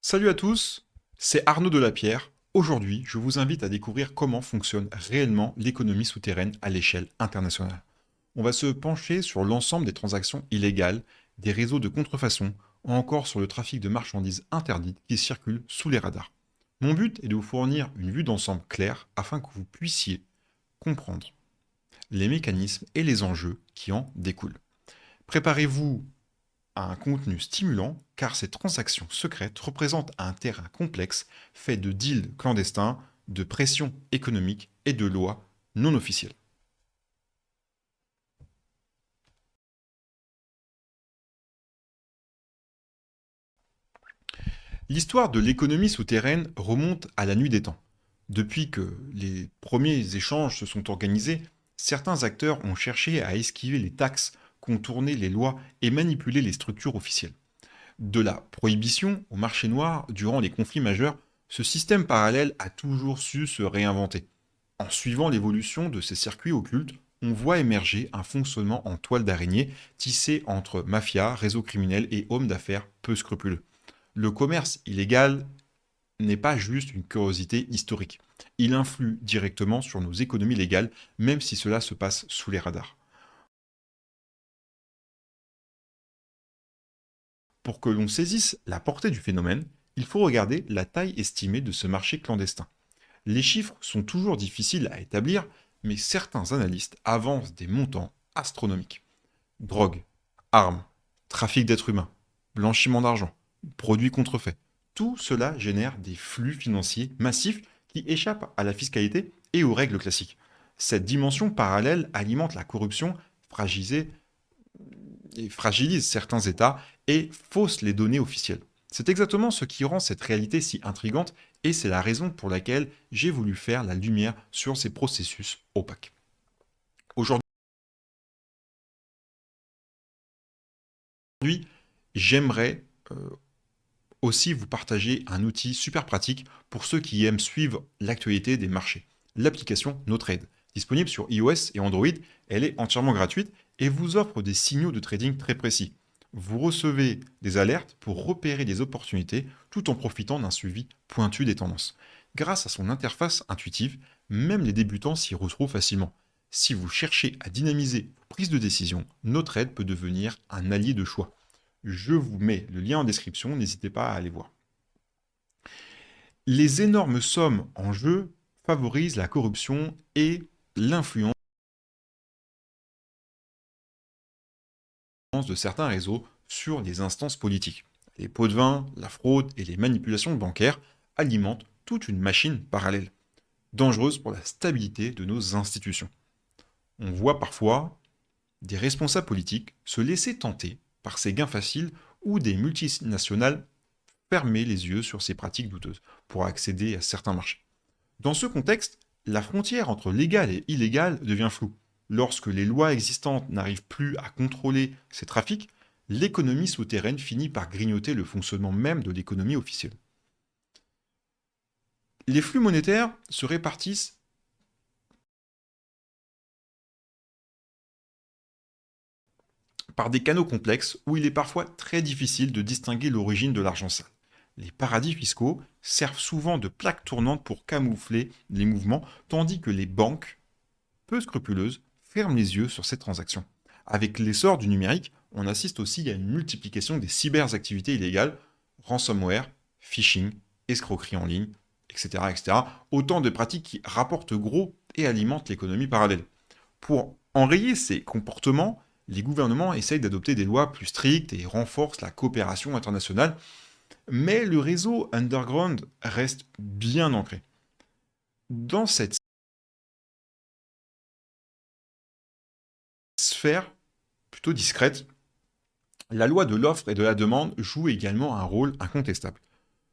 Salut à tous, c'est Arnaud Delapierre. Aujourd'hui, je vous invite à découvrir comment fonctionne réellement l'économie souterraine à l'échelle internationale. On va se pencher sur l'ensemble des transactions illégales, des réseaux de contrefaçon, ou encore sur le trafic de marchandises interdites qui circulent sous les radars. Mon but est de vous fournir une vue d'ensemble claire afin que vous puissiez comprendre les mécanismes et les enjeux qui en découlent. Préparez-vous à un contenu stimulant car ces transactions secrètes représentent un terrain complexe fait de deals clandestins, de pression économique et de lois non officielles. L'histoire de l'économie souterraine remonte à la nuit des temps. Depuis que les premiers échanges se sont organisés, certains acteurs ont cherché à esquiver les taxes, contourner les lois et manipuler les structures officielles. De la prohibition au marché noir durant les conflits majeurs, ce système parallèle a toujours su se réinventer. En suivant l'évolution de ces circuits occultes, on voit émerger un fonctionnement en toile d'araignée tissé entre mafia, réseaux criminels et hommes d'affaires peu scrupuleux. Le commerce illégal n'est pas juste une curiosité historique. Il influe directement sur nos économies légales, même si cela se passe sous les radars. Pour que l'on saisisse la portée du phénomène, il faut regarder la taille estimée de ce marché clandestin. Les chiffres sont toujours difficiles à établir, mais certains analystes avancent des montants astronomiques. Drogue, armes, trafic d'êtres humains, blanchiment d'argent, produits contrefaits, tout cela génère des flux financiers massifs qui échappent à la fiscalité et aux règles classiques. Cette dimension parallèle alimente la corruption, fragilisée et fragilise certains États et fausse les données officielles. C'est exactement ce qui rend cette réalité si intrigante et c'est la raison pour laquelle j'ai voulu faire la lumière sur ces processus opaques. Aujourd'hui, j'aimerais aussi vous partager un outil super pratique pour ceux qui aiment suivre l'actualité des marchés. L'application NoTrade, disponible sur iOS et Android, elle est entièrement gratuite et vous offre des signaux de trading très précis. Vous recevez des alertes pour repérer des opportunités tout en profitant d'un suivi pointu des tendances. Grâce à son interface intuitive, même les débutants s'y retrouvent facilement. Si vous cherchez à dynamiser vos prises de décision, NoTrade peut devenir un allié de choix. Je vous mets le lien en description, n'hésitez pas à aller voir. Les énormes sommes en jeu favorisent la corruption et l'influence de certains réseaux sur les instances politiques. Les pots de vin, la fraude et les manipulations bancaires alimentent toute une machine parallèle, dangereuse pour la stabilité de nos institutions. On voit parfois des responsables politiques se laisser tenter par ces gains faciles ou des multinationales fermer les yeux sur ces pratiques douteuses pour accéder à certains marchés. Dans ce contexte, la frontière entre légal et illégal devient floue. Lorsque les lois existantes n'arrivent plus à contrôler ces trafics, l'économie souterraine finit par grignoter le fonctionnement même de l'économie officielle. Les flux monétaires se répartissent par des canaux complexes où il est parfois très difficile de distinguer l'origine de l'argent sale. Les paradis fiscaux servent souvent de plaque tournante pour camoufler les mouvements, tandis que les banques, peu scrupuleuses, ferment les yeux sur ces transactions. Avec l'essor du numérique, on assiste aussi à une multiplication des cyberactivités illégales, ransomware, phishing, escroquerie en ligne, etc., etc. Autant de pratiques qui rapportent gros et alimentent l'économie parallèle. Pour enrayer ces comportements, les gouvernements essayent d'adopter des lois plus strictes et renforcent la coopération internationale, mais le réseau underground reste bien ancré. Dans cette sphère plutôt discrète, la loi de l'offre et de la demande joue également un rôle incontestable.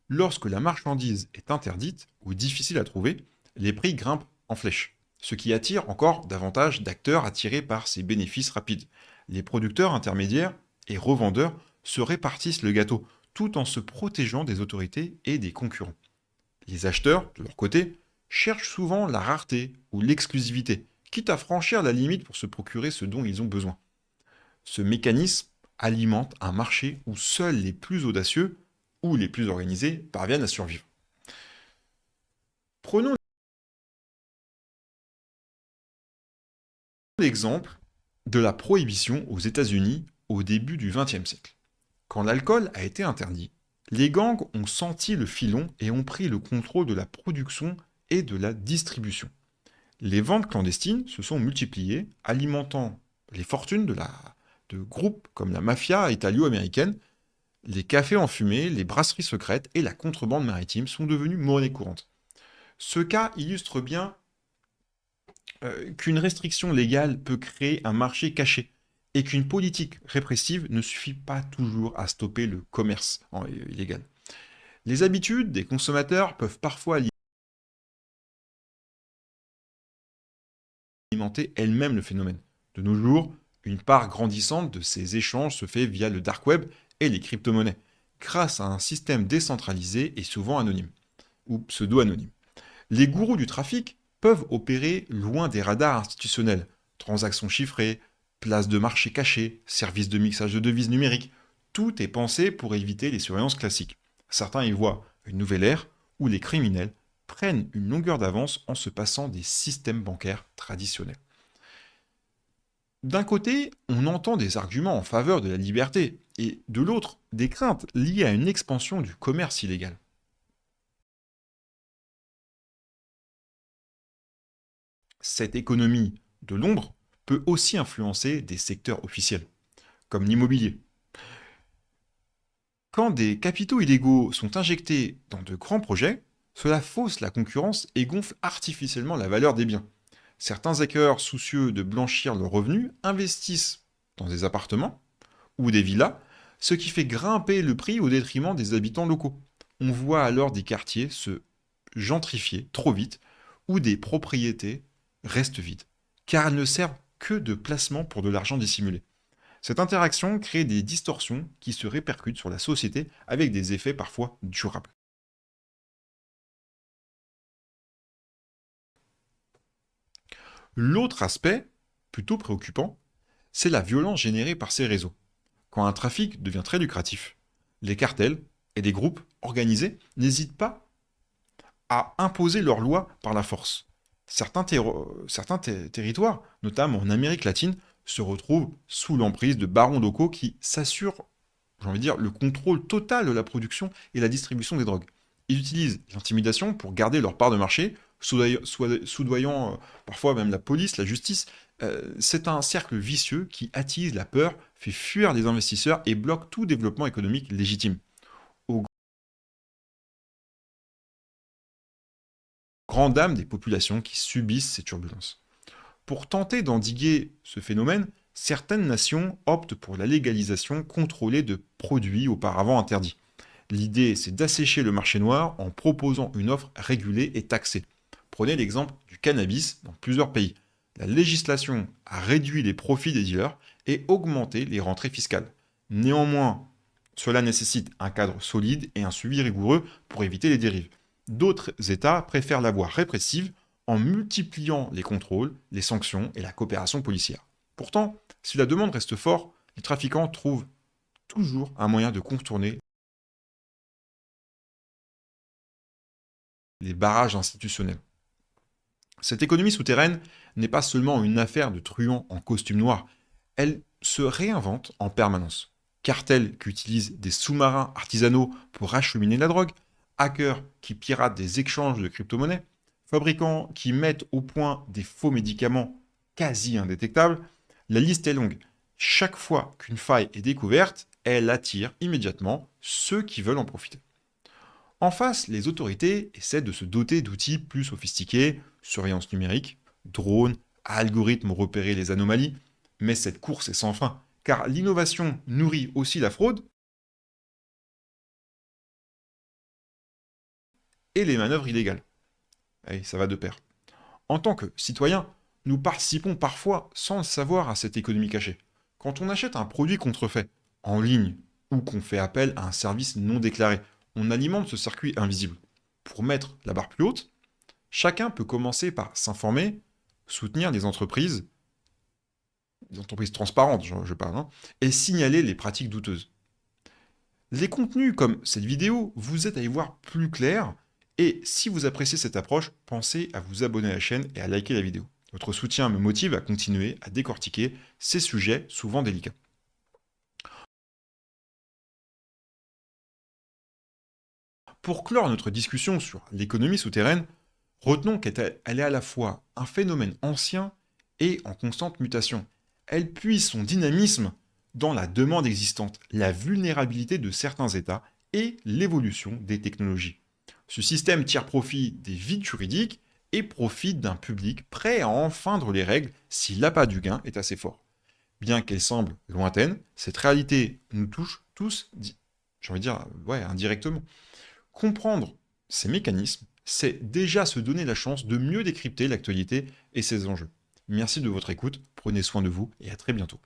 Lorsque la marchandise est interdite ou difficile à trouver, les prix grimpent en flèche, ce qui attire encore davantage d'acteurs attirés par ces bénéfices rapides. Les producteurs intermédiaires et revendeurs se répartissent le gâteau, tout en se protégeant des autorités et des concurrents. Les acheteurs, de leur côté, cherchent souvent la rareté ou l'exclusivité, quitte à franchir la limite pour se procurer ce dont ils ont besoin. Ce mécanisme alimente un marché où seuls les plus audacieux où les plus organisés parviennent à survivre. Prenons l'exemple de la prohibition aux États-Unis au début du XXe siècle. Quand l'alcool a été interdit, les gangs ont senti le filon et ont pris le contrôle de la production et de la distribution. Les ventes clandestines se sont multipliées, alimentant les fortunes de groupes comme la mafia italo-américaine. Les cafés enfumés, les brasseries secrètes et la contrebande maritime sont devenus monnaie courante. Ce cas illustre bien qu'une restriction légale peut créer un marché caché et qu'une politique répressive ne suffit pas toujours à stopper le commerce illégal. Les habitudes des consommateurs peuvent parfois alimenter elles-mêmes le phénomène. De nos jours, une part grandissante de ces échanges se fait via le dark web et les crypto-monnaies, grâce à un système décentralisé et souvent anonyme, ou pseudo-anonyme. Les gourous du trafic peuvent opérer loin des radars institutionnels, transactions chiffrées, places de marché cachées, services de mixage de devises numériques. Tout est pensé pour éviter les surveillances classiques. Certains y voient une nouvelle ère où les criminels prennent une longueur d'avance en se passant des systèmes bancaires traditionnels. D'un côté, on entend des arguments en faveur de la liberté, et de l'autre, des craintes liées à une expansion du commerce illégal. Cette économie de l'ombre peut aussi influencer des secteurs officiels, comme l'immobilier. Quand des capitaux illégaux sont injectés dans de grands projets, cela fausse la concurrence et gonfle artificiellement la valeur des biens. Certains hackers soucieux de blanchir leurs revenus investissent dans des appartements ou des villas, ce qui fait grimper le prix au détriment des habitants locaux. On voit alors des quartiers se gentrifier trop vite ou des propriétés restent vides, car elles ne servent que de placement pour de l'argent dissimulé. Cette interaction crée des distorsions qui se répercutent sur la société avec des effets parfois durables. L'autre aspect, plutôt préoccupant, c'est la violence générée par ces réseaux. Quand un trafic devient très lucratif, les cartels et des groupes organisés n'hésitent pas à imposer leurs lois par la force. Certains territoires, notamment en Amérique latine, se retrouvent sous l'emprise de barons locaux qui s'assurent, j'ai envie de dire, le contrôle total de la production et la distribution des drogues. Ils utilisent l'intimidation pour garder leur part de marché, soudoyant parfois même la police, la justice. C'est un cercle vicieux qui attise la peur, fait fuir les investisseurs et bloque tout développement économique légitime. Aux grandes dames des populations qui subissent ces turbulences. Pour tenter d'endiguer ce phénomène, certaines nations optent pour la légalisation contrôlée de produits auparavant interdits. L'idée, c'est d'assécher le marché noir en proposant une offre régulée et taxée. Prenez l'exemple du cannabis dans plusieurs pays. La législation a réduit les profits des dealers et augmenté les rentrées fiscales. Néanmoins, cela nécessite un cadre solide et un suivi rigoureux pour éviter les dérives. D'autres États préfèrent la voie répressive en multipliant les contrôles, les sanctions et la coopération policière. Pourtant, si la demande reste forte, les trafiquants trouvent toujours un moyen de contourner les barrages institutionnels. Cette économie souterraine n'est pas seulement une affaire de truands en costume noir, elle se réinvente en permanence. Cartels qui utilisent des sous-marins artisanaux pour acheminer la drogue, hackers qui piratent des échanges de crypto-monnaies, fabricants qui mettent au point des faux médicaments quasi indétectables, la liste est longue. Chaque fois qu'une faille est découverte, elle attire immédiatement ceux qui veulent en profiter. En face, les autorités essaient de se doter d'outils plus sophistiqués, surveillance numérique, drones, algorithmes pour repérer les anomalies, mais cette course est sans fin, car l'innovation nourrit aussi la fraude et les manœuvres illégales. Et ça va de pair. En tant que citoyens, nous participons parfois sans le savoir à cette économie cachée. Quand on achète un produit contrefait, en ligne, ou qu'on fait appel à un service non déclaré, on alimente ce circuit invisible. Pour mettre la barre plus haute, chacun peut commencer par s'informer, soutenir des entreprises transparentes, je parle, et signaler les pratiques douteuses. Les contenus comme cette vidéo vous aident à y voir plus clair et si vous appréciez cette approche, pensez à vous abonner à la chaîne et à liker la vidéo. Votre soutien me motive à continuer à décortiquer ces sujets souvent délicats. Pour clore notre discussion sur l'économie souterraine, retenons qu'elle est à la fois un phénomène ancien et en constante mutation. Elle puise son dynamisme dans la demande existante, la vulnérabilité de certains États et l'évolution des technologies. Ce système tire profit des vides juridiques et profite d'un public prêt à enfreindre les règles si l'appât du gain est assez fort. Bien qu'elle semble lointaine, cette réalité nous touche tous, j'ai envie de dire, ouais, indirectement. Comprendre ces mécanismes, c'est déjà se donner la chance de mieux décrypter l'actualité et ses enjeux. Merci de votre écoute, prenez soin de vous et à très bientôt.